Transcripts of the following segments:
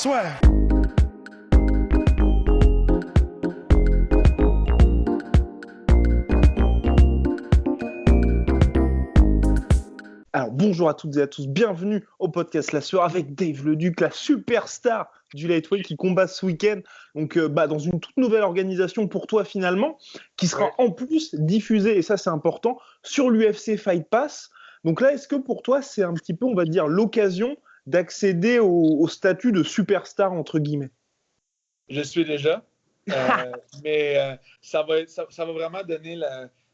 Swear. Alors bonjour à toutes et à tous, bienvenue au podcast La Sueur avec Dave Leduc, la superstar du lightweight qui combat ce week-end, donc dans une toute nouvelle organisation pour toi finalement, qui sera en plus diffusée, et ça c'est important, sur l'UFC Fight Pass. Donc là, est-ce que pour toi c'est un petit peu, on va dire, l'occasion d'accéder au statut de superstar entre guillemets? Je suis déjà, mais ça va vraiment donner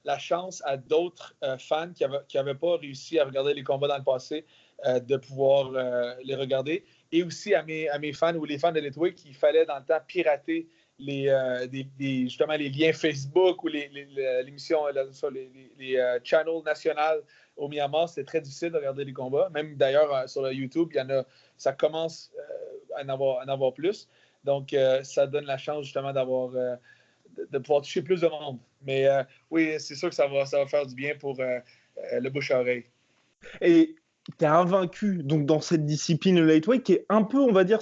la chance à d'autres fans qui avaient pas réussi à regarder les combats dans le passé de pouvoir les regarder. Et aussi à mes fans ou les fans de Lightweight qu'il fallait dans le temps pirater justement les liens Facebook ou l'émission, les channels nationaux au Myanmar. C'est très difficile de regarder les combats. Même d'ailleurs sur le YouTube, ça commence à en avoir plus. Donc, ça donne la chance justement de pouvoir toucher plus de monde. Mais oui, c'est sûr que ça va faire du bien pour le bouche-à-oreille. Et tu es invaincu donc, dans cette discipline, le lightweight, qui est un peu, on va dire,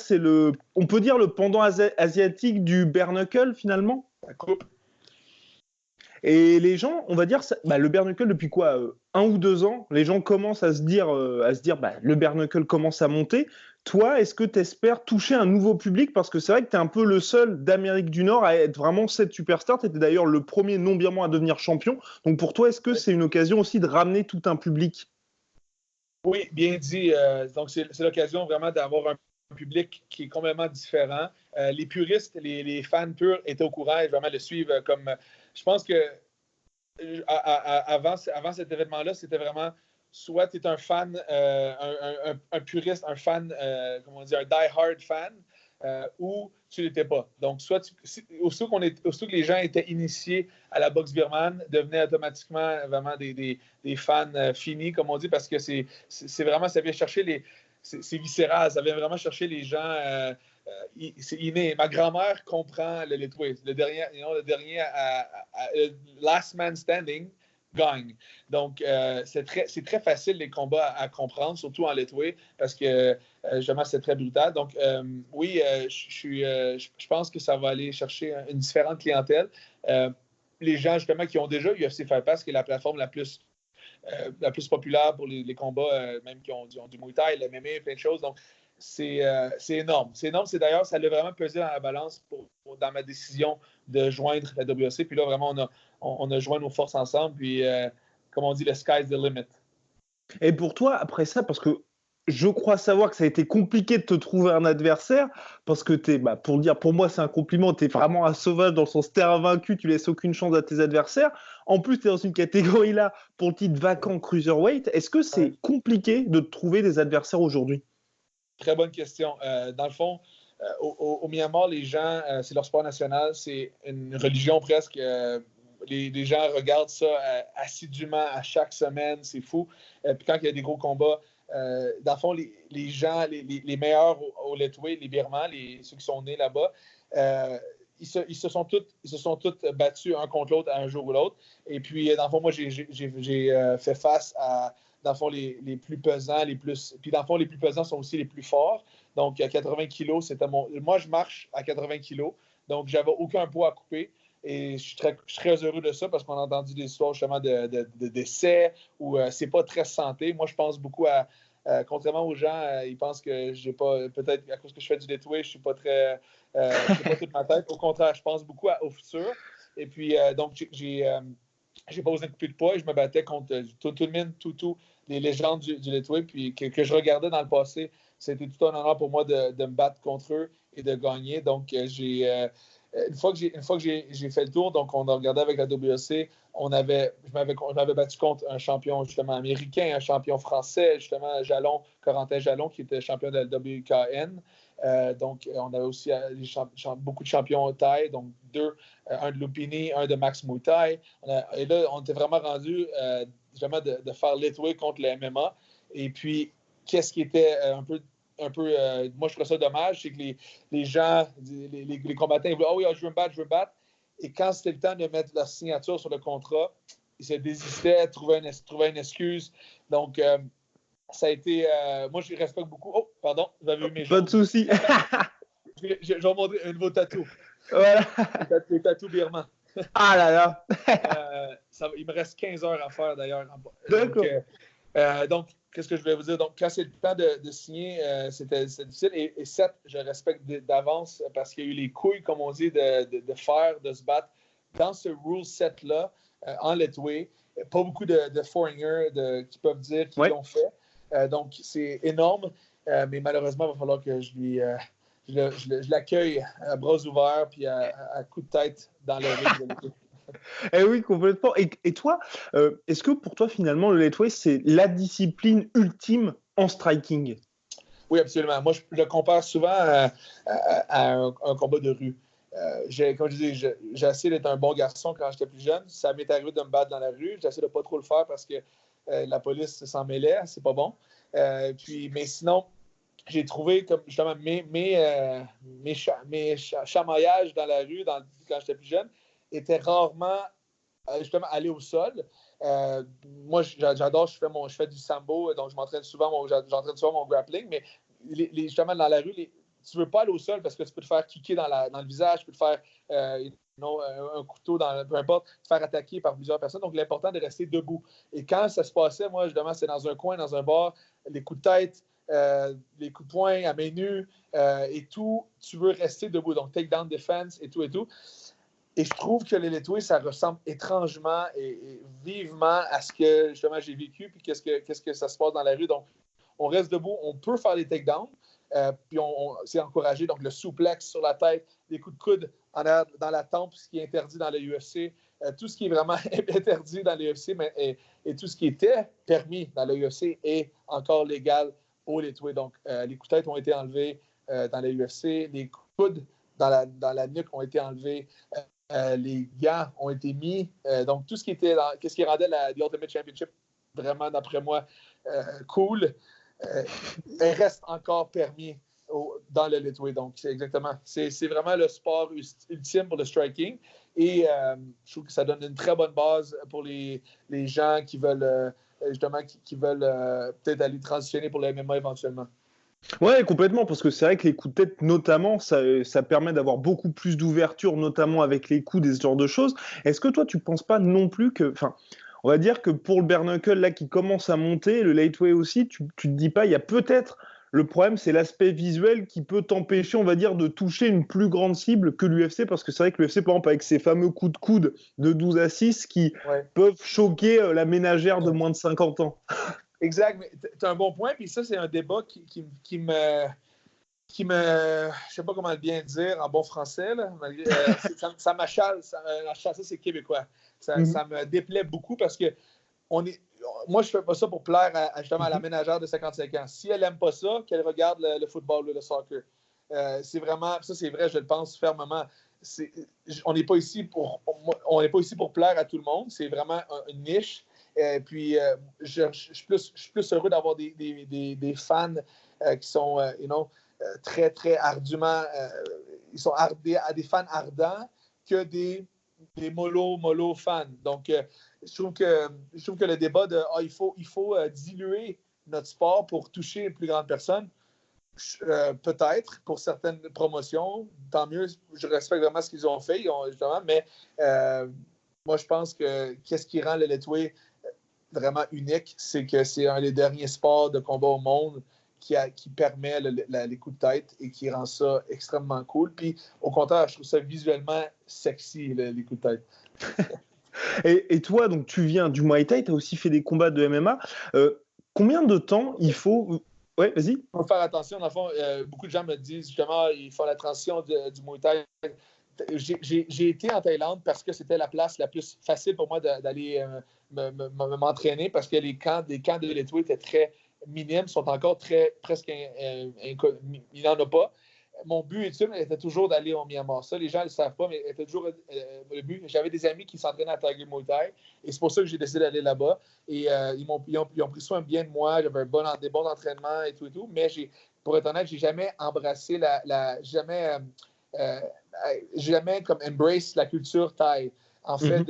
on peut dire le pendant asiatique du bare knuckle finalement. La coupe. Et les gens, on va dire, le bare knuckle depuis quoi 1 ou 2 ans, les gens commencent à se dire, le bare knuckle commence à monter. Toi, est-ce que tu espères toucher un nouveau public? Parce que c'est vrai que tu es un peu le seul d'Amérique du Nord à être vraiment cette superstar. Tu étais d'ailleurs le premier non-birman à devenir champion. Donc pour toi, est-ce que c'est une occasion aussi de ramener tout un public? Oui, bien dit. Donc c'est l'occasion vraiment d'avoir un public qui est complètement différent. Les puristes, les fans purs étaient au courant et vraiment le suivent comme... Je pense que avant cet événement-là, c'était vraiment soit tu es un fan, un puriste, un fan, comment dire, un die-hard fan, ou tu ne l'étais pas. Donc, aussitôt que les gens étaient initiés à la boxe birmane, devenaient automatiquement vraiment des fans finis, comme on dit, parce que c'est vraiment, ça vient chercher c'est viscéral, ça vient vraiment chercher les gens. C'est inné. Ma grand-mère comprend le lightweight. Le dernier last man standing gagne. Donc, c'est très facile les combats à comprendre, surtout en lightweight, parce que justement, c'est très brutal. Donc, oui, je pense que ça va aller chercher une différente clientèle. Les gens, justement, qui ont déjà UFC Fight Pass, qui est la plateforme la plus populaire pour les combats, même qui ont du Muay Thai, le MMA, plein de choses. Donc, c'est énorme. C'est énorme. C'est d'ailleurs, ça l'a vraiment pesé dans la balance dans ma décision de joindre la WC. Puis là, vraiment, on a joint nos forces ensemble. Puis, comme on dit, le sky's the limit. Et pour toi, après ça, parce que je crois savoir que ça a été compliqué de te trouver un adversaire, parce que pour moi, c'est un compliment, tu es vraiment un sauvage dans le sens t'es invaincu, tu laisses aucune chance à tes adversaires. En plus, tu es dans une catégorie là pour le titre vacant cruiserweight. Est-ce que c'est compliqué de te trouver des adversaires aujourd'hui? Très bonne question. Dans le fond, au Myanmar, les gens, c'est leur sport national, c'est une religion presque. Les gens regardent ça assidûment à chaque semaine, c'est fou. Puis quand il y a des gros combats, dans le fond, les gens, les meilleurs au lightweight, les Birmans, ceux qui sont nés là-bas, ils se sont tous battus un contre l'autre à un jour ou l'autre. Et puis, dans le fond, moi, j'ai fait face à, dans le fond, les plus pesants, Puis, dans le fond, les plus pesants sont aussi les plus forts. Donc, à 80 kilos, moi, je marche à 80 kilos. Donc, j'avais aucun poids à couper. Et je suis très heureux de ça parce qu'on a entendu des histoires justement de décès où c'est pas très santé. Moi, je pense beaucoup à... contrairement aux gens, ils pensent que j'ai pas... Peut-être à cause que je fais du lightweight, je suis pas très... c'est pas toute ma tête. Au contraire, je pense beaucoup au futur. Et puis, donc, j'ai pas besoin de couper de poids et je me battais contre tout les légendes du lightweight puis que je regardais dans le passé. C'était tout un honneur pour moi de me battre contre eux et de gagner. Donc, une fois que j'ai fait le tour, donc on a regardé avec la WC, je m'avais battu contre un champion justement américain, un champion français, justement Corentin Jalon, qui était champion de la WKN. Donc, on avait aussi beaucoup de champions Thaï, donc 2, un de Lupini, un de Max Muay Thai. Et là, on était vraiment rendu justement de faire lightweight contre le MMA. Et puis, qu'est-ce qui était un peu moi, je trouve ça dommage, c'est que les gens, les combattants, ils voulaient « Ah oui, je veux me battre. » Et quand c'était le temps de mettre leur signature sur le contrat, ils se désistaient, trouvaient une excuse. Donc, ça a été... moi, je respecte beaucoup. Oh, pardon, vous avez eu mes Pas jambes. de souci. Je vais vous montrer un nouveau tatou. Voilà. Le tatou birman. Ah là là. Il me reste 15 heures à faire, d'ailleurs. D'accord. Donc, qu'est-ce que je voulais vous dire? Donc, quand c'est le temps de signer, c'était difficile. Et 7, je respecte d'avance parce qu'il y a eu les couilles, comme on dit, de faire, de se battre. Dans ce rule set-là, en Letway, pas beaucoup de foreigners qui peuvent dire qu'ils l'ont fait. Donc, c'est énorme. Mais malheureusement, il va falloir que je l'accueille à bras ouverts puis à coups de tête dans le ring. Eh oui, complètement. Et toi, est-ce que pour toi, finalement, le lightweight, c'est la discipline ultime en striking? Oui, absolument. Moi, je le compare souvent à un combat de rue. Comme je disais, j'ai essayé d'être un bon garçon quand j'étais plus jeune. Ça m'est arrivé de me battre dans la rue. J'essaie de ne pas trop le faire parce que la police s'en mêlait. C'est pas bon. Mais sinon, j'ai trouvé comme justement mes chamaillages dans la rue quand j'étais plus jeune étaient rarement justement aller au sol. Moi, j'adore, je fais du sambo, donc j'entraîne souvent mon grappling, mais justement dans la rue, tu ne veux pas aller au sol parce que tu peux te faire kicker dans le visage, tu peux te faire un couteau, peu importe, te faire attaquer par plusieurs personnes. Donc, l'important est de rester debout. Et quand ça se passait, moi, justement, c'est dans un coin, dans un bar, les coups de tête, les coups de poing à main nue et tout, tu veux rester debout. Donc, takedown defense et tout et tout. Et je trouve que le Letway, ça ressemble étrangement et vivement à ce que justement j'ai vécu, puis qu'est-ce que ça se passe dans la rue. Donc, on reste debout, on peut faire des takedowns, puis c'est encouragé. Donc, le souplex sur la tête, des coups de coude dans la tempe, ce qui est interdit dans le UFC, tout ce qui est vraiment interdit dans le UFC, et tout ce qui était permis dans le UFC est encore légal au Letway. Donc, les coups de tête ont été enlevés dans le UFC, les coudes dans la nuque ont été enlevés. Les gants ont été mis. Donc, tout ce qui rendait The Ultimate Championship vraiment, d'après moi, cool, reste encore permis dans le Letway. Donc, c'est vraiment le sport ultime pour le striking. Et je trouve que ça donne une très bonne base pour les gens qui veulent justement qui veulent peut-être aller transitionner pour le MMA éventuellement. Ouais, complètement, parce que c'est vrai que les coups de tête, notamment, ça permet d'avoir beaucoup plus d'ouverture, notamment avec les coups, des genres de choses. Est-ce que toi, tu penses pas non plus que, enfin, on va dire que pour le bare knuckle, là, qui commence à monter, le lightweight aussi, tu te dis pas, il y a peut-être, le problème, c'est l'aspect visuel qui peut t'empêcher, on va dire, de toucher une plus grande cible que l'UFC, parce que c'est vrai que l'UFC, par exemple, avec ses fameux coups de coude de 12 à 6 qui peuvent choquer la ménagère de moins de 50 ans. Exact, mais tu as un bon point, puis ça, c'est un débat qui me. Je sais pas comment le bien dire en bon français, là. Ça m'achale, ça c'est québécois. Ça me déplaît beaucoup parce que moi, je fais pas ça pour plaire justement à la ménagère de 55 ans. Si elle aime pas ça, qu'elle regarde le football ou le soccer. C'est vraiment, ça c'est vrai, je le pense fermement. On n'est pas ici pour plaire à tout le monde. C'est vraiment une niche. Puis, je suis plus heureux d'avoir des fans qui sont, très, très ardument, ils sont des fans ardents que des mollo fans. Donc, je trouve que le débat de il faut diluer notre sport pour toucher une plus grande personne, peut-être pour certaines promotions, tant mieux. Je respecte vraiment ce qu'ils ont fait, justement, mais moi, je pense que qu'est-ce qui rend le Letway vraiment unique, c'est que c'est un des derniers sports de combat au monde qui permet les coups de tête et qui rend ça extrêmement cool. Puis, au contraire, je trouve ça visuellement sexy, les coups de tête. Et toi, donc tu viens du Muay Thai, tu as aussi fait des combats de MMA. Combien de temps il faut... Ouais, vas-y. Il faut faire attention. Dans le fond, beaucoup de gens me disent justement il faut la transition du Muay Thai. J'ai été en Thaïlande parce que c'était la place la plus facile pour moi d'aller m'entraîner parce que les camps de Letway étaient très minimes, sont encore presque il n'y en a pas. Mon but était toujours d'aller au Myanmar. Ça, les gens ne le savent pas, mais c'était toujours le but. J'avais des amis qui s'entraînaient à Tiger Muay Thai et c'est pour ça que j'ai décidé d'aller là-bas. Et ils ont pris soin bien de moi. J'avais des bons entraînements et tout. Mais pour être honnête, j'ai jamais embrassé jamais comme embrace la culture thaï. En fait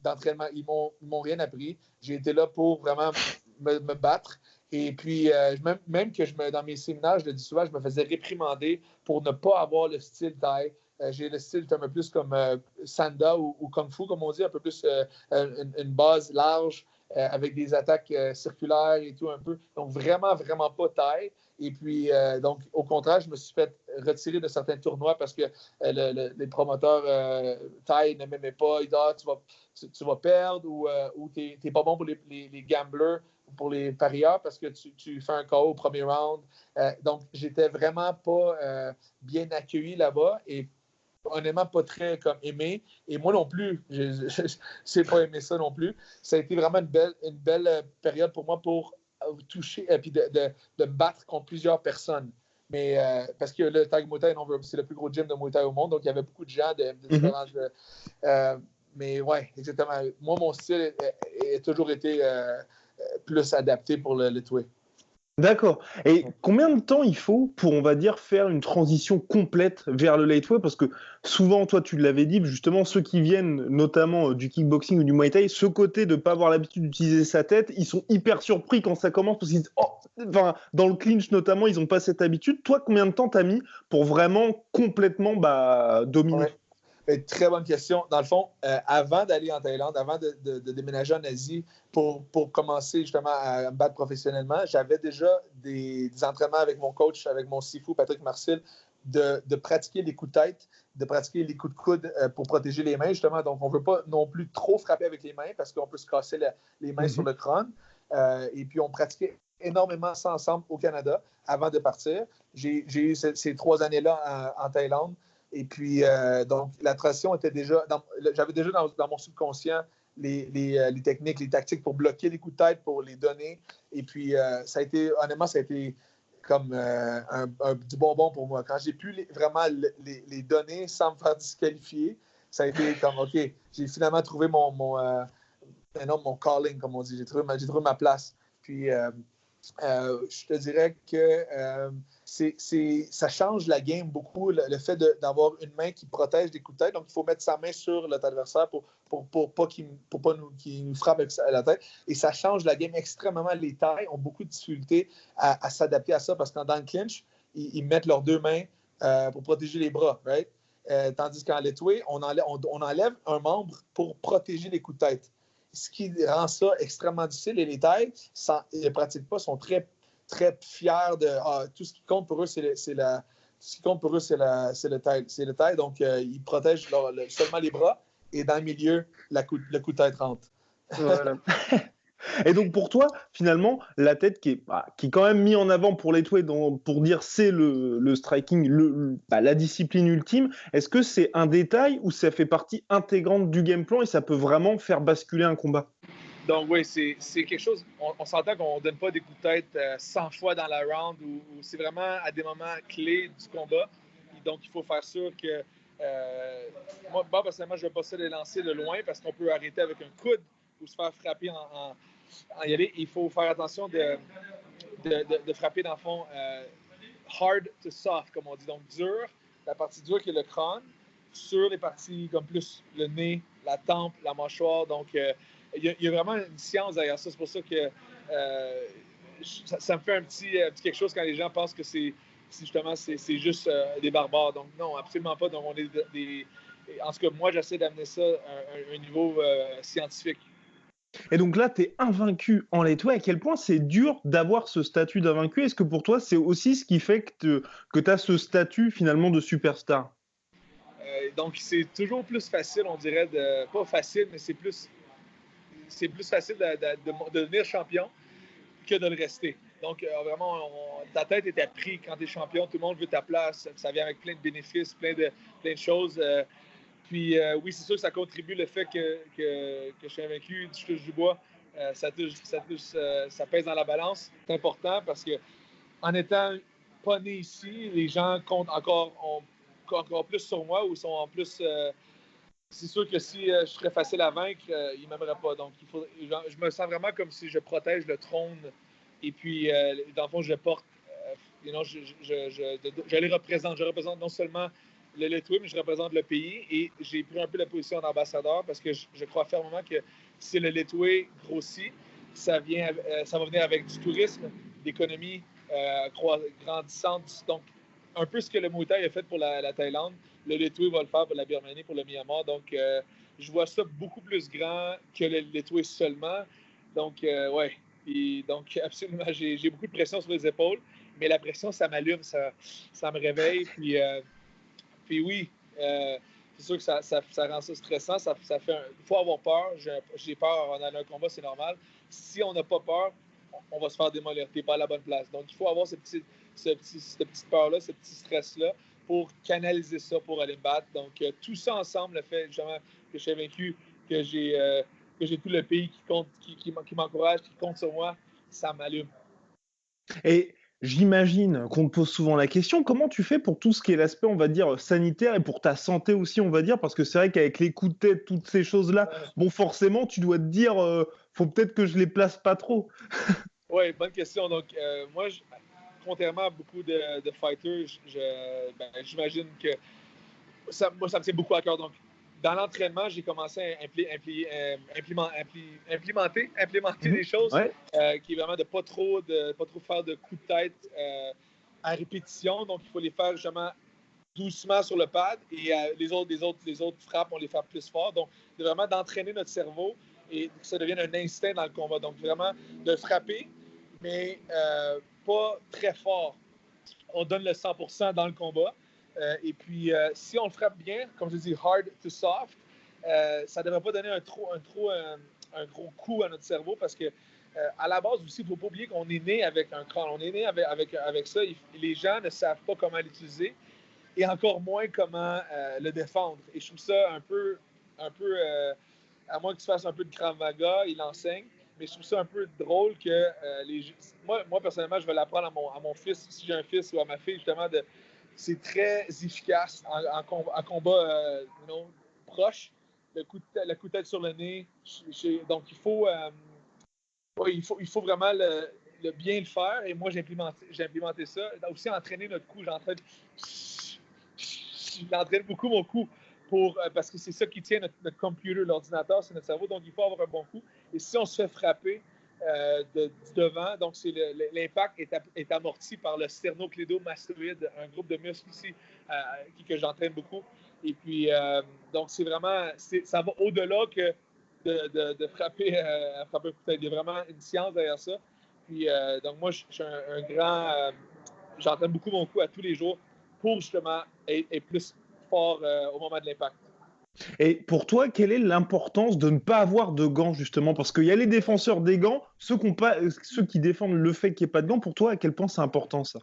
d'entraînement, ils m'ont rien appris. J'ai été là pour vraiment me battre. Et puis, même que dans mes séminaires, je le dis souvent, je me faisais réprimander pour ne pas avoir le style taille. J'ai le style un peu plus comme Sanda ou Kung Fu, comme on dit, un peu plus une base large avec des attaques circulaires et tout un peu. Donc, vraiment, vraiment pas taille. Et puis, donc, au contraire, je me suis fait retirer de certains tournois parce que les promoteurs taille ne m'aimaient pas. Ils disaient, tu vas perdre ou tu n'es pas bon pour les gamblers pour les parieurs parce que tu fais un KO au premier round. Donc, j'étais vraiment pas bien accueilli là-bas et honnêtement pas très comme aimé. Et moi non plus, je n'ai pas aimé ça non plus. Ça a été vraiment une belle période pour moi pour toucher et puis de me battre contre plusieurs personnes. Mais parce que le Thai Muay Thai, c'est le plus gros gym de Muay Thai au monde, donc il y avait beaucoup de gens de différents... mais ouais, exactement. Moi, mon style a toujours été plus adapté pour le Tway. D'accord. Et combien de temps il faut pour, on va dire, faire une transition complète vers le lightweight? Parce que souvent, toi, tu l'avais dit, justement, ceux qui viennent notamment du kickboxing ou du Muay Thai, ce côté de ne pas avoir l'habitude d'utiliser sa tête, ils sont hyper surpris quand ça commence parce qu'ils disent, oh, enfin, dans le clinch notamment, ils n'ont pas cette habitude. Toi, combien de temps t'as mis pour vraiment complètement dominer? Ouais. Très bonne question. Dans le fond, avant d'aller en Thaïlande, avant de déménager en Asie pour commencer justement à me battre professionnellement, j'avais déjà des entraînements avec mon coach, avec mon sifu, Patrick Marcel, de pratiquer les coups de tête, de pratiquer les coups de coude pour protéger les mains, justement. Donc, on ne veut pas non plus trop frapper avec les mains parce qu'on peut se casser les mains sur le crâne. Et puis, on pratiquait énormément ça ensemble au Canada avant de partir. J'ai eu ces 3 années-là en Thaïlande. Et puis, donc, la transition était déjà... J'avais déjà dans mon subconscient les techniques, les tactiques pour bloquer les coups de tête, pour les donner. Et puis, honnêtement, ça a été comme du bonbon pour moi. Quand j'ai pu vraiment les donner sans me faire disqualifier, ça a été comme, OK, j'ai finalement trouvé mon calling, comme on dit. J'ai trouvé ma place. Puis, je te dirais que ça change la game beaucoup, le fait d'avoir une main qui protège des coups de tête. Donc, il faut mettre sa main sur notre adversaire pour pas qu'il nous frappe avec la tête. Et ça change la game extrêmement. Les Thaïs ont beaucoup de difficultés à s'adapter à ça parce que dans le clinch, ils mettent leurs 2 mains pour protéger les bras. Right? Tandis qu'en Letway, on enlève un membre pour protéger les coups de tête. Ce qui rend ça extrêmement difficile. Et les Thaïs ne le pratiquent pas, sont très, très fiers de tout ce qui compte pour eux, c'est le Thaï. Donc, ils protègent seulement les bras et dans le milieu, le coup de tête rentre. Voilà. Et donc pour toi, finalement, la tête qui est quand même mis en avant pour les Tway pour dire c'est le striking, la discipline ultime, est-ce que c'est un détail ou ça fait partie intégrante du game plan et ça peut vraiment faire basculer un combat? Donc oui, c'est quelque chose, on s'entend qu'on ne donne pas des coups de tête 100 fois dans la round ou c'est vraiment à des moments clés du combat. Donc il faut faire sûr que moi, personnellement, je ne vais pas ça les lancer de loin parce qu'on peut arrêter avec un coude ou se faire frapper en y aller. Il faut faire attention de frapper dans le fond hard to soft, comme on dit. Donc dur, la partie dure qui est le crâne, sur les parties comme plus le nez, la tempe, la mâchoire. Donc il y a vraiment une science derrière ça. C'est pour ça que ça me fait un petit quelque chose quand les gens pensent que c'est juste des barbares. Donc non, absolument pas. Donc on est en tout cas, moi, j'essaie d'amener ça à un niveau scientifique. Et donc là, tu es invaincu en lightweight. À quel point c'est dur d'avoir ce statut d'invaincu? Est-ce que pour toi, c'est aussi ce qui fait que tu as ce statut finalement de superstar? Donc, c'est toujours plus facile, on dirait, pas facile, mais c'est plus facile de devenir champion que de le rester. Donc, vraiment, ta tête était prise quand tu es champion. Tout le monde veut ta place. Ça vient avec plein de bénéfices, plein de choses. Puis, oui, c'est sûr que ça contribue le fait que je suis invaincu, je touche du bois. Ça pèse dans la balance. C'est important parce que en étant pas né ici, les gens comptent encore plus sur moi ou sont en plus. C'est sûr que si je serais facile à vaincre, ils ne m'aimeraient pas. Donc, je me sens vraiment comme si je protège le trône et puis, dans le fond, je porte. Je les représente. Je représente non seulement le Letway, mais je représente le pays et j'ai pris un peu la position d'ambassadeur parce que je crois fermement que si le Letway grossit, ça va venir avec du tourisme, d'économie grandissante. Donc, un peu ce que le Muay Thai a fait pour la Thaïlande, le Lettway va le faire pour la Birmanie, pour le Myanmar. Donc, je vois ça beaucoup plus grand que le Lettway seulement. Donc, ouais. Et donc, absolument, j'ai beaucoup de pression sur les épaules, mais la pression, ça m'allume, ça me réveille. Puis oui, c'est sûr que ça rend ça stressant. Il faut avoir peur. J'ai peur en allant à un combat, c'est normal. Si on n'a pas peur, on va se faire démolir. Tu n'es pas à la bonne place. Donc, il faut avoir cette petite peur-là, ce petit stress-là pour canaliser ça pour aller me battre. Donc, tout ça ensemble, le fait justement que je suis vaincu, que j'ai tout le pays qui m'encourage, qui compte sur moi, ça m'allume. Et j'imagine qu'on te pose souvent la question, comment tu fais pour tout ce qui est l'aspect, on va dire, sanitaire et pour ta santé aussi, on va dire, parce que c'est vrai qu'avec les coups de tête, toutes ces choses-là, bon, forcément, tu dois te dire, faut peut-être que je les place pas trop. Oui, bonne question. Donc, moi, contrairement à beaucoup de fighters, j'imagine que moi, ça me tient beaucoup à cœur. Donc, dans l'entraînement, j'ai commencé à implémenter des choses Ouais. qui est vraiment de pas trop faire de coups de tête à répétition. Donc, il faut les faire justement doucement sur le pad et les autres frappes, on les fait plus fort. Donc, c'est vraiment d'entraîner notre cerveau et que ça devienne un instinct dans le combat. Donc, vraiment de frapper, mais pas très fort. On donne le 100% dans le combat. Et puis, si on le frappe bien, comme je dis, hard to soft, ça ne devrait pas donner un gros coup à notre cerveau parce que à la base aussi, il ne faut pas oublier qu'on est né avec un crâne. On est né avec ça. Les gens ne savent pas comment l'utiliser et encore moins comment le défendre. Et je trouve ça un peu à moins qu'il se fasse un peu de Krav Maga, il enseigne, mais je trouve ça un peu drôle que moi, personnellement, je vais l'apprendre à mon fils, si j'ai un fils ou à ma fille, justement, c'est très efficace en combat proche. Le coup de tête sur le nez. Donc, il faut vraiment bien le faire. Et moi, j'ai implémenté ça. Aussi, entraîner notre coup. J'entraîne beaucoup mon coup parce que c'est ça qui tient notre computer, l'ordinateur, c'est notre cerveau. Donc, il faut avoir un bon coup. Et si on se fait frapper du devant, donc l'impact est amorti par le sternoclédomastoïde, un groupe de muscles ici que j'entraîne beaucoup. Et puis, donc, c'est vraiment, ça va au-delà que de frapper un coup de tête. Il y a vraiment une science derrière ça. Puis, donc, moi, je suis un grand. J'entraîne beaucoup mon coup à tous les jours pour justement être plus fort au moment de l'impact. Et pour toi, quelle est l'importance de ne pas avoir de gants, justement? Parce qu'il y a les défenseurs des gants, ceux qui défendent le fait qu'il n'y ait pas de gants. Pour toi, à quel point c'est important, ça?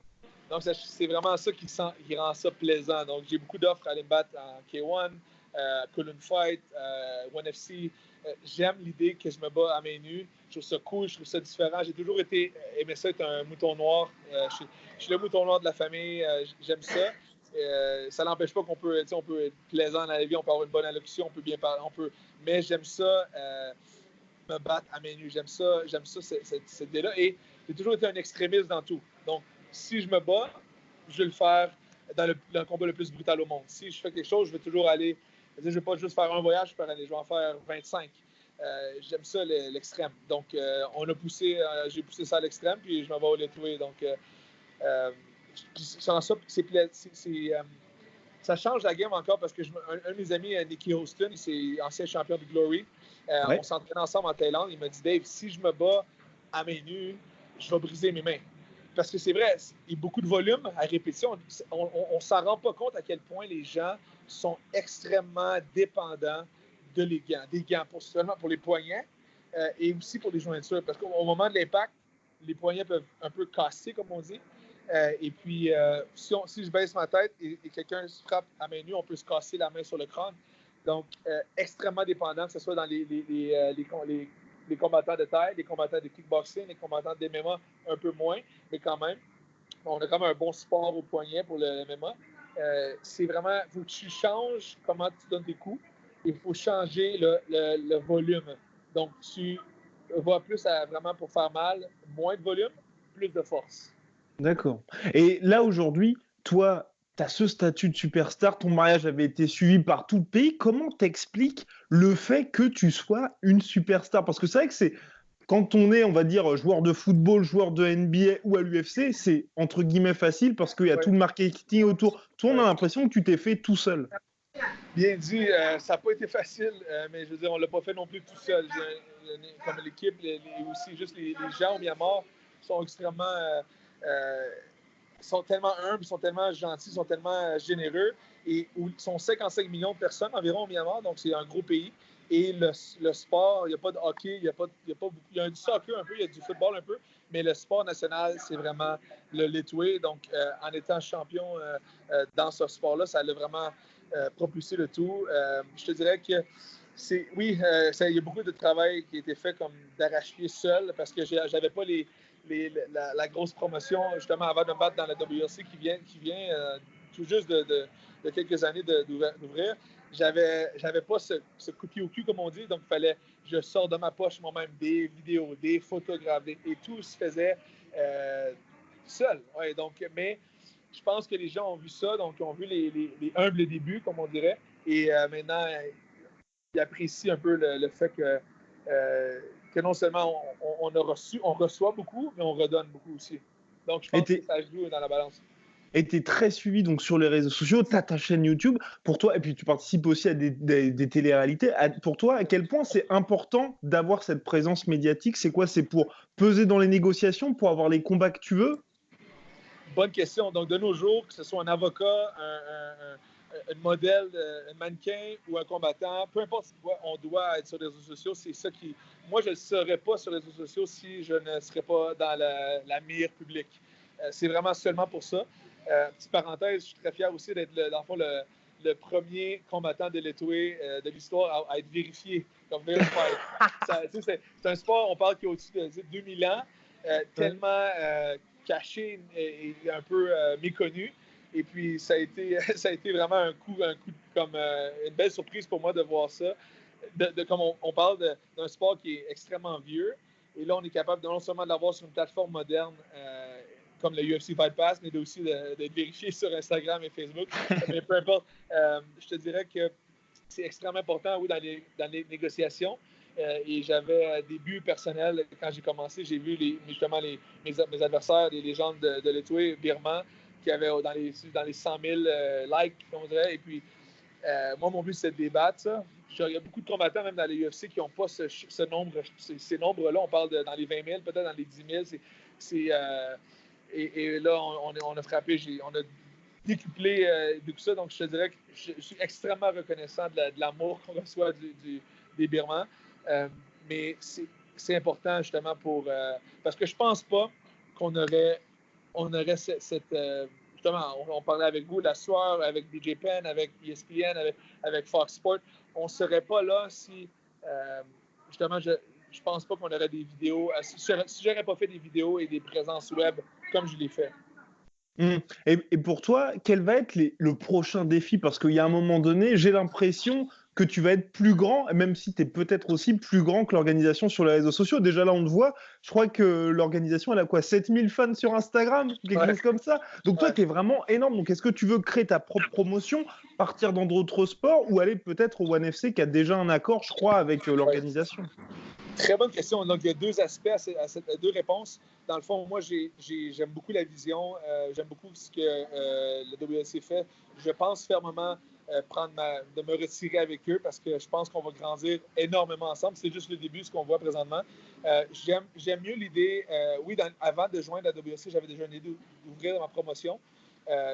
Donc, c'est vraiment ça qui rend ça plaisant. Donc, j'ai beaucoup d'offres à aller me battre en K1, Kulun Fight, ONE FC. J'aime l'idée que je me bats à main nue. Je trouve ça cool, je trouve ça différent. J'ai toujours aimé ça être un mouton noir. Je suis le mouton noir de la famille. J'aime ça. Ça n'empêche pas qu'on peut être plaisant dans la vie, on peut avoir une bonne allocution, on peut bien parler, mais j'aime ça me battre à main nue. J'aime ça cette idée-là. Et j'ai toujours été un extrémiste dans tout. Donc, si je me bats, je vais le faire dans le combat le plus brutal au monde. Si je fais quelque chose, je vais toujours aller. Je ne vais pas juste faire un voyage, je vais en faire 25. J'aime ça, l'extrême. Donc, j'ai poussé ça à l'extrême, puis je m'en vais au Lettway. Donc, sans ça, ça change la game encore parce que un de mes amis, Nicky Houston, c'est ancien champion de Glory. Ouais. On s'entraîne ensemble en Thaïlande. Il m'a dit, Dave, si je me bats à main nue, je vais briser mes mains. Parce que c'est vrai, il y a beaucoup de volume à répétition. On ne s'en rend pas compte à quel point les gens sont extrêmement dépendants des gants seulement pour les poignets et aussi pour les jointures. Parce qu'au moment de l'impact, les poignets peuvent un peu casser, comme on dit. Et puis, si je baisse ma tête et quelqu'un se frappe à main nue, on peut se casser la main sur le crâne. Donc, extrêmement dépendant, que ce soit dans les combattants de taille, les combattants de kickboxing, les combattants de MMA, un peu moins, mais quand même. On a quand même un bon support au poignet pour le MMA. C'est vraiment, il faut que tu changes comment tu donnes tes coups. Il faut changer le volume. Donc, tu vas plus vraiment pour faire mal, moins de volume, plus de force. D'accord. Et là, aujourd'hui, toi, tu as ce statut de superstar, ton mariage avait été suivi par tout le pays. Comment t'expliques le fait que tu sois une superstar? Parce que c'est vrai que quand on est, on va dire, joueur de football, joueur de NBA ou à l'UFC, c'est entre guillemets facile parce qu'il y a tout le marketing autour. Toi, on a l'impression que tu t'es fait tout seul. Bien dit, ça n'a pas été facile, mais je veux dire, on ne l'a pas fait non plus tout seul. Comme l'équipe, aussi juste les gens au Myanmar sont extrêmement... sont tellement humbles, sont tellement gentils, sont tellement généreux. Et où sont 55 millions de personnes environ au Myanmar, donc c'est un gros pays. Et le sport, il n'y a pas de hockey, il y a pas beaucoup. Il y a du soccer un peu, il y a du football un peu, mais le sport national, c'est vraiment le Létoué. Donc, en étant champion dans ce sport-là, ça a vraiment propulsé le tout. Je te dirais que oui, il y a beaucoup de travail qui a été fait comme d'arrache-pied seul parce que j'avais pas la grosse promotion justement avant de me battre dans la WRC qui vient tout juste de quelques années d'ouvrir. J'avais pas ce coup de pied au cul, comme on dit, donc il fallait que je sorte de ma poche moi-même des vidéos, des photographes, et tout se faisait seul. Ouais, donc, mais je pense que les gens ont vu ça, donc ils ont vu les humbles débuts, comme on dirait, et maintenant, ils apprécient un peu le fait que non seulement on reçoit beaucoup, mais on redonne beaucoup aussi. Donc, je pense que ça joue dans la balance. Et tu es très suivi donc, sur les réseaux sociaux, tu as ta chaîne YouTube. Pour toi, et puis tu participes aussi à des télé-réalités. Pour toi, à quel point c'est important d'avoir cette présence médiatique? C'est quoi? C'est pour peser dans les négociations, pour avoir les combats que tu veux? Bonne question. Donc, de nos jours, que ce soit un avocat, un modèle, un mannequin ou un combattant, peu importe quoi, on doit être sur les réseaux sociaux. C'est ça qui... Moi, je ne serais pas sur les réseaux sociaux si je ne serais pas dans la mire publique. C'est vraiment seulement pour ça. Petite parenthèse, je suis très fier aussi d'être, dans le fond, le premier combattant de l'étoué de l'histoire à être vérifié comme verified. C'est un sport, on parle qui est au-dessus de 2000 ans, tellement caché et un peu méconnu. Et puis, ça a été vraiment un coup comme une belle surprise pour moi de voir ça. Comme on parle d'un sport qui est extrêmement vieux. Et là, on est capable non seulement de l'avoir sur une plateforme moderne comme le UFC Fight Pass, mais aussi d'être vérifié sur Instagram et Facebook. Mais peu importe, je te dirais que c'est extrêmement important, oui, dans les négociations. Et j'avais des buts personnels quand j'ai commencé. J'ai vu justement mes adversaires, les légendes de l'étoué birman, qui avaient dans les 100 000 likes, on dirait. Et puis, moi, mon but, c'est de débattre ça. Il y a beaucoup de combattants, même dans les UFC, qui n'ont pas ces nombres-là. On parle dans les 20 000, peut-être dans les 10 000. Et là, on a frappé, on a décuplé tout ça. Donc, je te dirais que je suis extrêmement reconnaissant de l'amour qu'on reçoit des Birmans. Mais c'est important, justement, parce que je pense pas qu'on aurait cette... justement, on parlait avec vous, la soirée, avec DJ Penn, avec ESPN, avec Fox Sports. On ne serait pas là si, justement, je pense pas qu'on aurait des vidéos. Si j'aurais pas fait des vidéos et des présences web comme je l'ai fait. Et pour toi, quel va être le prochain défi? Parce qu'il y a un moment donné, j'ai l'impression que tu vas être plus grand, même si tu es peut-être aussi plus grand que l'organisation sur les réseaux sociaux. Déjà là, on te voit. Je crois que l'organisation, elle a quoi? 7000 fans sur Instagram? Quelque chose comme ça. Donc toi, tu es vraiment énorme. Donc est-ce que tu veux créer ta propre promotion, partir dans d'autres sports ou aller peut-être au ONE FC qui a déjà un accord, je crois, avec l'organisation? Très bonne question. Donc, il y a deux aspects à deux réponses. Dans le fond, moi, j'aime beaucoup la vision. J'aime beaucoup ce que le WLC fait. Je pense fermement de me retirer avec eux parce que je pense qu'on va grandir énormément ensemble. C'est juste le début, ce qu'on voit présentement. J'aime mieux l'idée. Oui, avant de joindre la WLC, j'avais déjà une idée d'ouvrir ma promotion.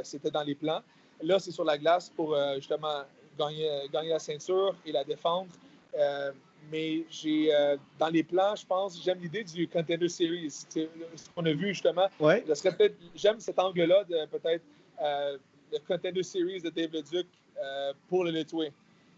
C'était dans les plans. Là, c'est sur la glace pour justement gagner la ceinture et la défendre. Mais dans les plans, je pense, j'aime l'idée du Contender Series. Ce qu'on a vu justement, ouais. J'aime cet angle-là de peut-être le Contender Series de Dave Leduc pour le Létoué.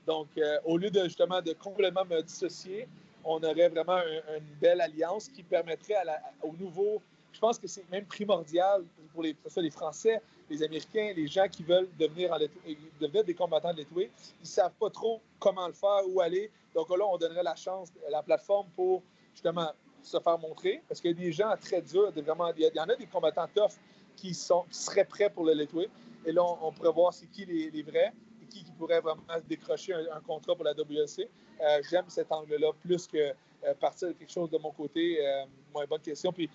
Donc, au lieu de justement de complètement me dissocier, on aurait vraiment une belle alliance qui permettrait aux nouveaux. Je pense que c'est même primordial pour que ce soit les Français, les Américains, les gens qui veulent devenir des combattants de l'étoué. Ils ne savent pas trop comment le faire, où aller. Donc là, on donnerait la plateforme pour justement se faire montrer. Parce qu'il y a des gens très durs, il y en a des combattants tough qui seraient prêts pour le l'étoué. Et là, on pourrait voir c'est qui les vrais qui pourrait vraiment décrocher un contrat pour la WLC. J'aime cet angle-là plus que partir de quelque chose de mon côté. Bonne question. Puis,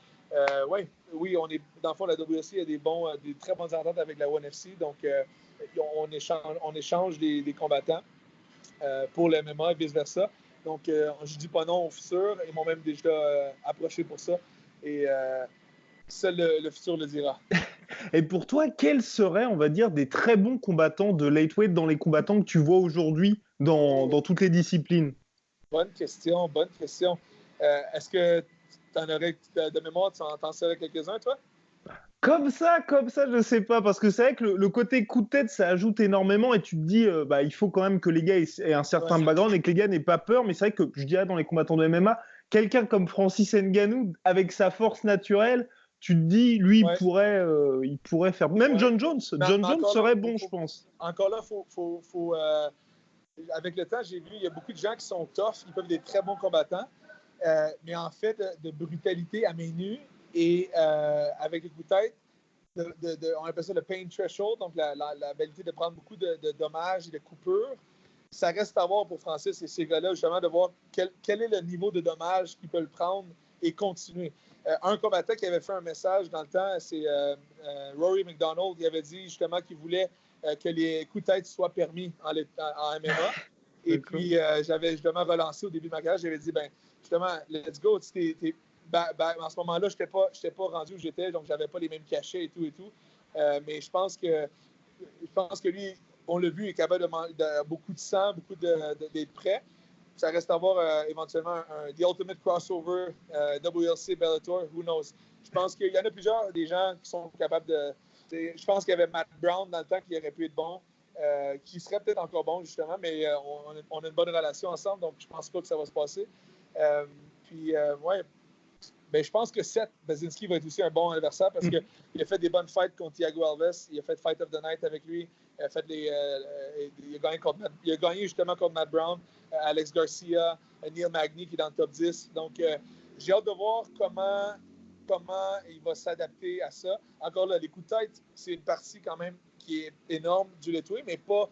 oui, on est, dans le fond, la WLC, il y a des très bonnes ententes avec la ONE FC. Donc, on échange des combattants pour le MMA et vice-versa. Donc, je ne dis pas non au futur. Ils m'ont même déjà approché pour ça. Et seul le futur le dira. Et pour toi, quels seraient, on va dire, des très bons combattants de lightweight dans les combattants que tu vois aujourd'hui dans toutes les disciplines? Bonne question. Est-ce que tu en aurais de mémoire, tu en saurais quelques-uns, toi? Comme ça, je sais pas, parce que c'est vrai que le côté coup de tête, ça ajoute énormément et tu te dis, il faut quand même que les gars aient un certain background et que les gars n'aient pas peur. Mais c'est vrai que je dirais dans les combattants de MMA, quelqu'un comme Francis Ngannou, avec sa force naturelle, tu te dis, lui, il pourrait faire. Même John Jones, John Jones serait bon, je pense. Encore là, faut avec le temps, j'ai vu, il y a beaucoup de gens qui sont tough, qui peuvent être des très bons combattants, mais en fait, de brutalité à main nue et avec le coup de tête, on appelle ça le pain threshold, donc l'habilité de prendre beaucoup de dommages et de coupures. Ça reste à voir pour Francis et ces gars-là, justement, de voir quel est le niveau de dommages qu'ils peuvent prendre et continuer. Un combattant qui avait fait un message dans le temps, c'est Rory McDonald. Il avait dit justement qu'il voulait que les coups de tête soient permis en MMA. Et puis, j'avais justement relancé au début de ma carrière. J'avais dit, justement, let's go. En ce moment-là, je n'étais pas rendu où j'étais, donc je n'avais pas les mêmes cachets et tout. Mais je pense que lui, on l'a vu, il est capable de beaucoup de sang, d'être prêt. Ça reste à voir éventuellement The Ultimate Crossover, WLC, Bellator, who knows. Je pense qu'il y en a plusieurs des gens qui sont capables de... Je pense qu'il y avait Matt Brown dans le temps qui aurait pu être bon, qui serait peut-être encore bon justement, mais on a une bonne relation ensemble, donc je pense pas que ça va se passer. Je pense que Seth Basinski va être aussi un bon adversaire parce qu'il a fait des bonnes fights contre Thiago Alves. Il a fait Fight of the Night avec lui. Il a gagné justement contre Matt Brown, Alex Garcia, Neil Magny qui est dans le top 10. Donc, j'ai hâte de voir comment il va s'adapter à ça. Encore là, les coups de tête, c'est une partie quand même qui est énorme du letway, mais pas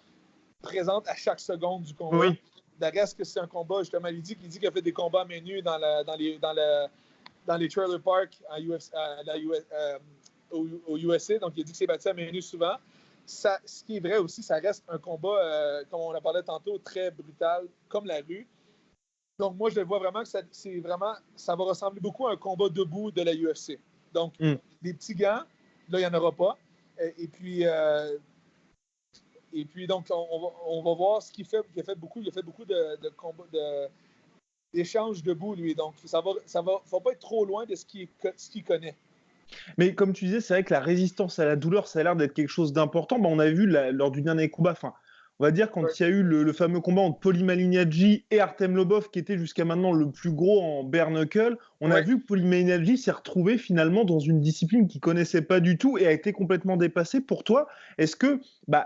présente à chaque seconde du combat. Oui. Reste que c'est un combat, justement, il dit qu'il a fait des combats à main nue dans les trailer parks au USA. Donc, il a dit que c'est battu à main nue souvent. Ce qui est vrai aussi, ça reste un combat, comme on en parlait tantôt, très brutal, comme la rue. Donc, moi, je le vois vraiment que ça va ressembler beaucoup à un combat debout de la UFC. Donc, des petits gants, là, il n'y en aura pas. Et puis, donc, on va voir ce qu'il fait. Il a fait beaucoup de combats, d'échanges debout, lui. Donc, ça va pas être trop loin de ce qu'il connaît. Mais comme tu disais, c'est vrai que la résistance à la douleur, ça a l'air d'être quelque chose d'important. On a vu lors du dernier combat, on va dire quand il y a eu le fameux combat entre Paulie Malignaggi et Artem Lobov, qui était jusqu'à maintenant le plus gros en bare knuckle, on a vu que Paulie Malignaggi s'est retrouvé finalement dans une discipline qu'il connaissait pas du tout et a été complètement dépassé. Pour toi, est-ce que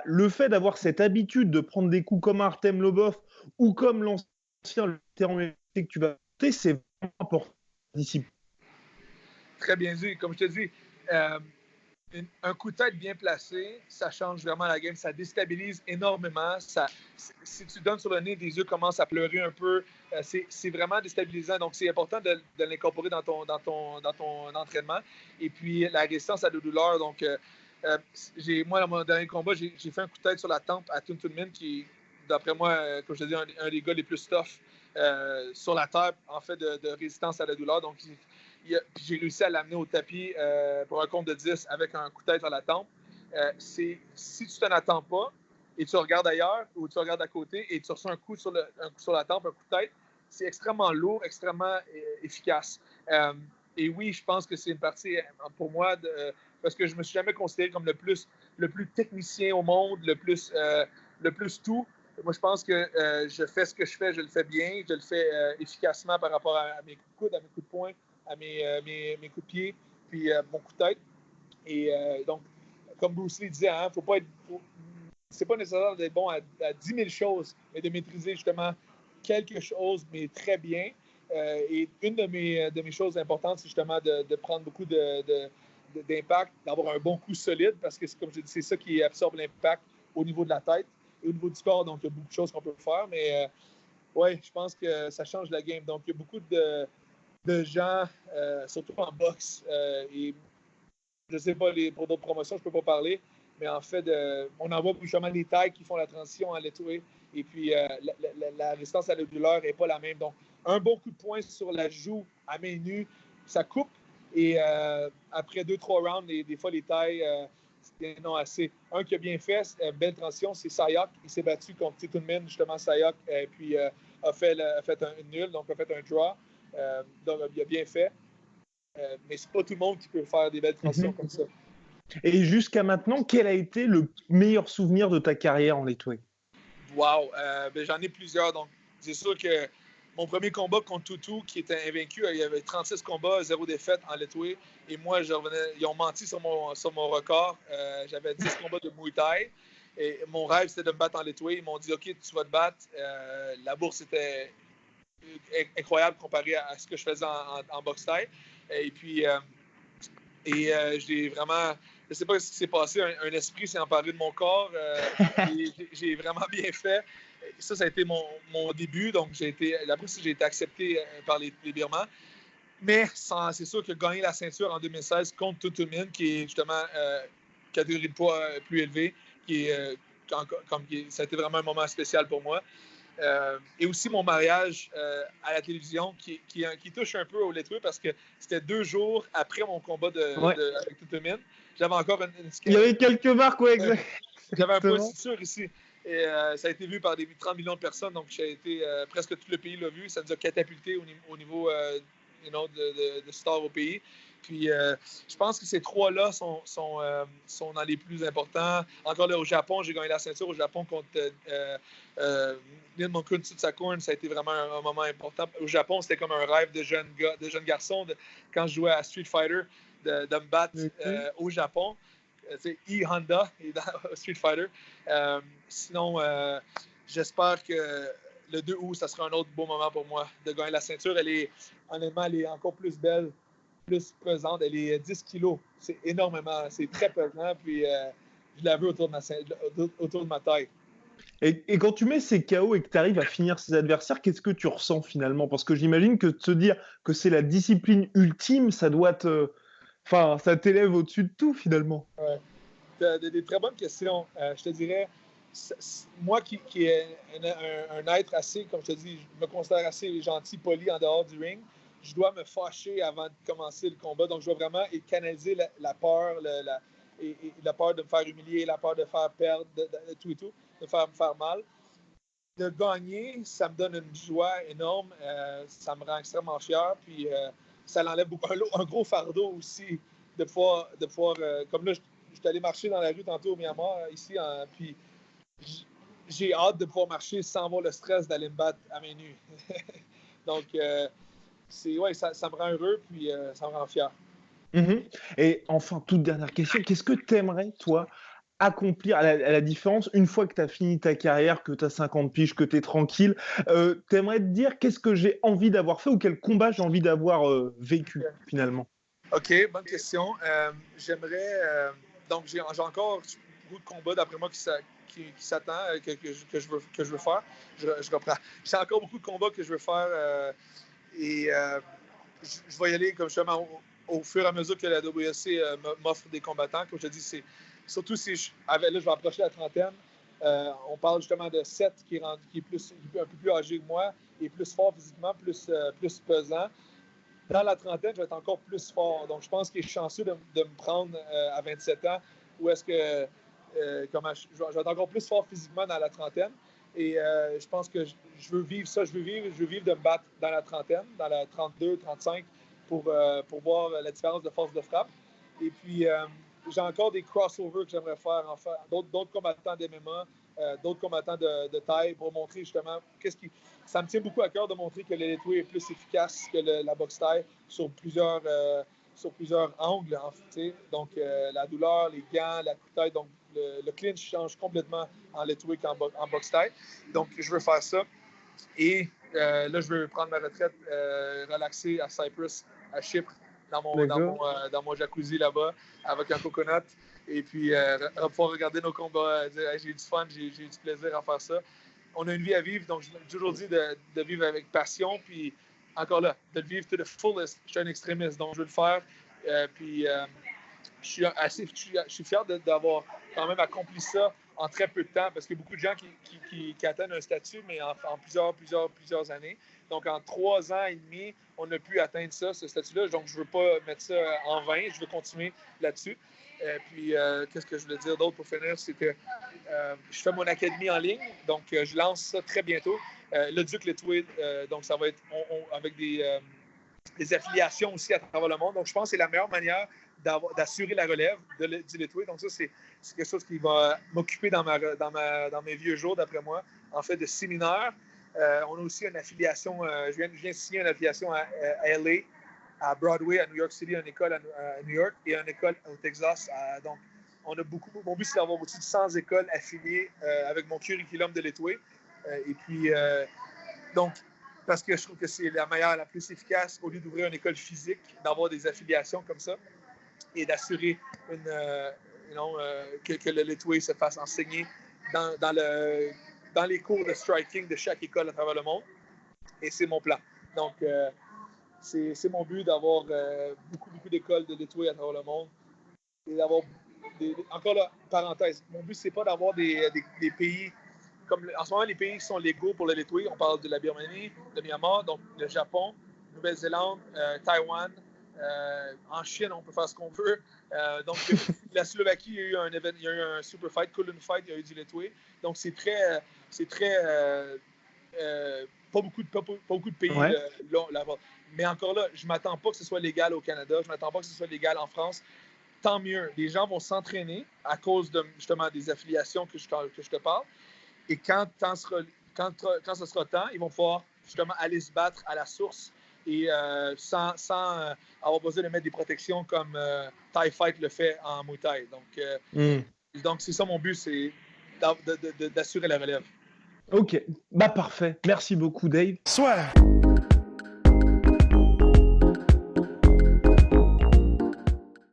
le fait d'avoir cette habitude de prendre des coups comme Artem Lobov ou comme l'ancien vétéran que tu vas porter, c'est vraiment important discipline? Très bien dit. Comme je te dis, un coup de tête bien placé, ça change vraiment la game. Ça déstabilise énormément. Si tu donnes sur le nez, des yeux commencent à pleurer un peu. C'est vraiment déstabilisant. Donc, c'est important de l'incorporer dans ton entraînement. Et puis, la résistance à la douleur. Donc, moi, dans mon dernier combat, j'ai fait un coup de tête sur la tempe à Tun Min, qui, d'après moi, comme je te dis, un des gars les plus tough sur la terre, en fait, de résistance à la douleur. Donc, j'ai réussi à l'amener au tapis pour un compte de 10 avec un coup de tête à la tempe. Si tu t'en attends pas et tu regardes ailleurs ou tu regardes à côté et tu reçois un coup sur la tempe, un coup de tête, c'est extrêmement lourd, extrêmement efficace. Et oui, je pense que c'est une partie pour moi parce que je me suis jamais considéré comme le plus technicien au monde, le plus tout. Moi, je pense que je fais ce que je fais, je le fais bien, je le fais efficacement par rapport à mes coups de coude, à mes coups de poing, à mes coups de pied, puis mon coup de tête. Et donc, comme Bruce Lee disait, c'est pas nécessaire d'être bon à 10 000 choses, mais de maîtriser justement quelque chose, mais très bien. Et une de mes choses importantes, c'est justement de prendre beaucoup d'impact, d'avoir un bon coup solide, parce que, comme je dis, c'est ça qui absorbe l'impact au niveau de la tête. au niveau du sport, donc il y a beaucoup de choses qu'on peut faire, mais ouais, je pense que ça change la game. Donc, il y a beaucoup de gens, surtout en boxe, et je ne sais pas, pour d'autres promotions, je ne peux pas parler, mais en fait, on en voit justement les tailles qui font la transition en lettré, et puis la résistance à la douleur n'est pas la même. Donc, un bon coup de poing sur la joue à main nue, ça coupe, et après 2-3 rounds, des fois, les tailles, c'était non assez. Un qui a bien fait, belle transition, c'est Sayak. Il s'est battu contre Titunmin, justement, Sayak, puis a fait un nul, donc a fait un draw. Donc, il a bien fait. Mais c'est pas tout le monde qui peut faire des belles transitions comme ça. Et jusqu'à maintenant, quel a été le meilleur souvenir de ta carrière en lightweight? Wow! Ben, j'en ai plusieurs. Donc, c'est sûr que mon premier combat contre Tutu, qui était invaincu, il y avait 36 combats, 0 défaite en lightweight. Et moi, ils ont menti sur mon record. J'avais 10 combats de Muay Thai. Et mon rêve, c'était de me battre en lightweight. Ils m'ont dit, OK, tu vas te battre. La bourse était incroyable comparée à ce que je faisais en boxe Thai. Et puis, j'ai vraiment, je ne sais pas ce qui s'est passé, un esprit s'est emparé de mon corps. J'ai vraiment bien fait. Ça a été mon début. Donc, après ça, j'ai été accepté par les Birmans. Mais c'est sûr que gagner la ceinture en 2016 contre Tutumin, qui est justement catégorie de poids plus élevée, ça a été vraiment un moment spécial pour moi. Et aussi mon mariage à la télévision qui touche un peu au lettré parce que c'était 2 jours après mon combat avec Tutumin. J'avais encore Il y avait quelques marques, ouais, exact. J'avais un poids sûr ici. Et ça a été vu par des 30 millions de personnes, donc presque tout le pays l'a vu. Ça nous a catapulté au niveau de stars au pays. Puis je pense que ces 3-là sont dans les plus importants. Encore là, au Japon, j'ai gagné la ceinture au Japon contre Nilmonkun Tsutsakorn. Ça a été vraiment un moment important. Au Japon, c'était comme un rêve de jeune garçon quand je jouais à Street Fighter de me battre au Japon. C'est Honda dans Street Fighter. Sinon, j'espère que le 2 août, ça sera un autre beau moment pour moi de gagner la ceinture. Honnêtement, elle est encore plus belle, plus pesante. Elle est 10 kilos. C'est énormément. C'est très pesant. Puis, je la veux autour de ma taille. Et quand tu mets ces KO et que tu arrives à finir ses adversaires, qu'est-ce que tu ressens finalement? Parce que j'imagine que de se dire que c'est la discipline ultime, ça doit Enfin, ça t'élève au-dessus de tout finalement. Ouais. Des très bonnes questions. Je te dirais, moi qui est un être assez, comme je te dis, je me considère assez gentil, poli en dehors du ring, je dois me fâcher avant de commencer le combat. Donc, je dois vraiment canaliser la peur, la peur de me faire humilier, la peur de faire perdre, tout et tout, de me faire mal. De gagner, ça me donne une joie énorme. Ça me rend extrêmement fier. Puis, ça l'enlève un gros fardeau aussi de pouvoir comme là, je suis allé marcher dans la rue tantôt au Myanmar, ici, puis j'ai hâte de pouvoir marcher sans avoir le stress d'aller me battre à main nue. Donc, ça me rend heureux, puis ça me rend fier. Et enfin, toute dernière question, qu'est-ce que tu aimerais, toi, accomplir à la différence, une fois que tu as fini ta carrière, que tu as 50 piges, que tu es tranquille, tu aimerais te dire qu'est-ce que j'ai envie d'avoir fait ou quel combat j'ai envie d'avoir vécu finalement? OK, bonne question. J'aimerais. Donc, j'ai encore beaucoup de combats, d'après moi, qui s'attend, que je veux faire. Je reprends. J'ai encore beaucoup de combats que je veux faire et je vais y aller, comme justement, au fur et à mesure que la WSC m'offre des combattants. Comme je te dis, surtout si là, je vais approcher la trentaine. On parle justement de Seth qui est un peu plus âgé que moi et plus fort physiquement, plus pesant. Dans la trentaine, je vais être encore plus fort. Donc, je pense qu'il est chanceux de me prendre à 27 ans, où est-ce que je vais être encore plus fort physiquement dans la trentaine. Et je pense que je veux vivre ça. Je veux vivre de me battre dans la trentaine, dans la 32, 35, pour voir la différence de force de frappe. Et puis, j'ai encore des crossovers que j'aimerais faire, enfin, d'autres combattants d'MMA, d'autres combattants de taille pour montrer justement ça me tient beaucoup à cœur de montrer que le lightweight est plus efficace que la boxe taille sur plusieurs angles. En fait, donc, la douleur, les gants, la coupe-taille. Donc, le clinch change complètement en lightweight qu'en boxe taille. Donc, je veux faire ça. Et là, je veux prendre ma retraite, relaxer à Cyprus, à Chypre, dans mon jacuzzi là-bas, avec un coconut. Et puis, pouvoir regarder nos combats, dire hey, j'ai eu du fun, j'ai eu du plaisir à faire ça. On a une vie à vivre, donc j'ai toujours dit de vivre avec passion, puis encore là, de le vivre to the fullest. Je suis un extrémiste, donc je veux le faire. Je suis fier d'avoir quand même accompli ça en très peu de temps, parce qu'il y a beaucoup de gens qui atteignent un statut, mais en plusieurs années. Donc, en 3 ans et demi, on a pu atteindre ça, ce statut-là. Donc, je ne veux pas mettre ça en vain. Je veux continuer là-dessus. Puis, qu'est-ce que je voulais dire d'autre pour finir? C'est que je fais mon académie en ligne. Donc, je lance ça très bientôt. Le Duc Letway, donc ça va être avec des affiliations aussi à travers le monde. Donc, je pense que c'est la meilleure manière d'assurer la relève du Letway. Donc, ça, c'est quelque chose qui va m'occuper dans mes vieux jours, d'après moi, en fait, de séminaires. On a aussi une affiliation, je viens de signer une affiliation à LA, à Broadway, à New York City, une école à New York et une école au Texas. Donc, on a beaucoup. Mon but, c'est d'avoir au-dessus de 100 écoles affiliées avec mon curriculum de Letway. Et puis, donc, parce que je trouve que c'est la meilleure, la plus efficace, au lieu d'ouvrir une école physique, d'avoir des affiliations comme ça et d'assurer que le Letway se fasse enseigner dans les cours de striking de chaque école à travers le monde. Et c'est mon plan. Donc, c'est mon but d'avoir beaucoup d'écoles de Letway à travers le monde et d'avoir encore là, parenthèse, mon but, c'est pas d'avoir des pays comme en ce moment, les pays qui sont légaux pour le Letway, on parle de la Birmanie, de Myanmar, donc le Japon, Nouvelle-Zélande, Taïwan. En Chine, on peut faire ce qu'on veut. Donc, la Slovaquie, il y a eu un super fight, Kulin fight, il y a eu du Letway. Donc, c'est très pas beaucoup de pays là-bas. Mais encore là, je ne m'attends pas que ce soit légal au Canada, je ne m'attends pas que ce soit légal en France. Tant mieux. Les gens vont s'entraîner à cause de justement des affiliations que je te parle. Et quand ce sera temps, ils vont pouvoir justement aller se battre à la source et sans avoir besoin de mettre des protections comme Thai Fight le fait en Muay Thai. Donc c'est ça mon but, c'est d'assurer la relève. Ok, bah parfait. Merci beaucoup, Dave. Soit.